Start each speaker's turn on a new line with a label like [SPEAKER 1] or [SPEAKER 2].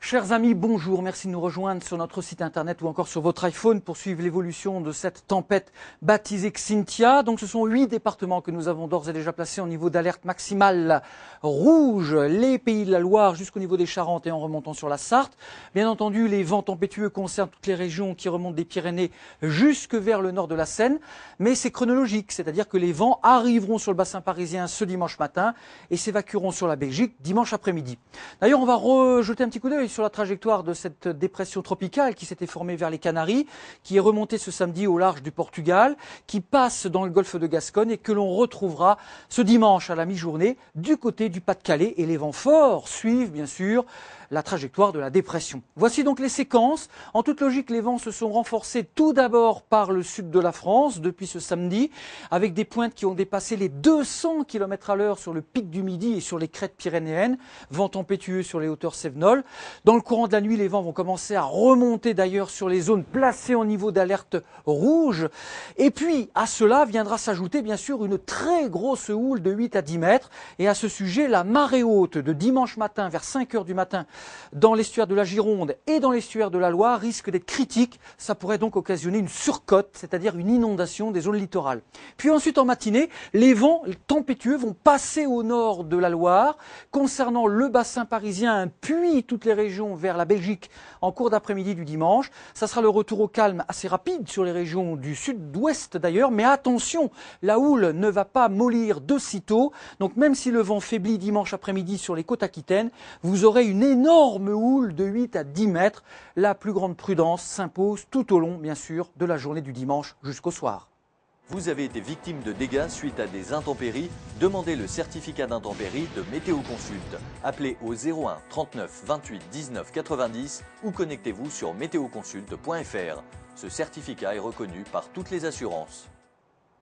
[SPEAKER 1] Chers amis, bonjour, merci de nous rejoindre sur notre site internet ou encore sur votre iPhone pour suivre l'évolution de cette tempête baptisée Xynthia. Donc ce sont 8 départements que nous avons d'ores et déjà placés au niveau d'alerte maximale rouge, les Pays de la Loire jusqu'au niveau des Charentes et en remontant sur la Sarthe. Bien entendu, les vents tempétueux concernent toutes les régions qui remontent des Pyrénées jusque vers le nord de la Seine, mais c'est chronologique, c'est-à-dire que les vents arriveront sur le bassin parisien ce dimanche matin et s'évacueront sur la Belgique dimanche après-midi. D'ailleurs, on va rejeter un petit coup d'œil sur la trajectoire de cette dépression tropicale qui s'était formée vers les Canaries, qui est remontée ce samedi au large du Portugal, qui passe dans le golfe de Gascogne et que l'on retrouvera ce dimanche à la mi-journée du côté du Pas-de-Calais. Et les vents forts suivent bien sûr la trajectoire de la dépression. Voici donc les séquences. En toute logique, les vents se sont renforcés tout d'abord par le sud de la France depuis ce samedi, avec des pointes qui ont dépassé les 200 km à l'heure sur le pic du Midi et sur les crêtes pyrénéennes, vents tempétueux sur les hauteurs cévenoles. Dans le courant de la nuit, les vents vont commencer à remonter d'ailleurs sur les zones placées en niveau d'alerte rouge. Et puis, à cela viendra s'ajouter bien sûr une très grosse houle de 8 à 10 mètres. Et à ce sujet, la marée haute de dimanche matin vers 5 heures du matin dans l'estuaire de la Gironde et dans l'estuaire de la Loire risque d'être critique. Ça pourrait donc occasionner une surcote, c'est-à-dire une inondation des zones littorales. Puis ensuite en matinée, les vents tempétueux vont passer au nord de la Loire, concernant le bassin parisien, puis toutes les régions vers la Belgique en cours d'après-midi du dimanche. Ça sera le retour au calme assez rapide sur les régions du sud-ouest d'ailleurs, mais attention, la houle ne va pas mollir de sitôt. Donc même si le vent faiblit dimanche après-midi sur les côtes aquitaines, vous aurez une énorme houle de 8 à 10 mètres. La plus grande prudence s'impose tout au long, bien sûr, de la journée du dimanche jusqu'au soir.
[SPEAKER 2] Vous avez été victime de dégâts suite à des intempéries? Demandez le certificat d'intempérie de Météo Consult. Appelez au 01 39 28 19 90 ou connectez-vous sur météoconsulte.fr. Ce certificat est reconnu par toutes les assurances.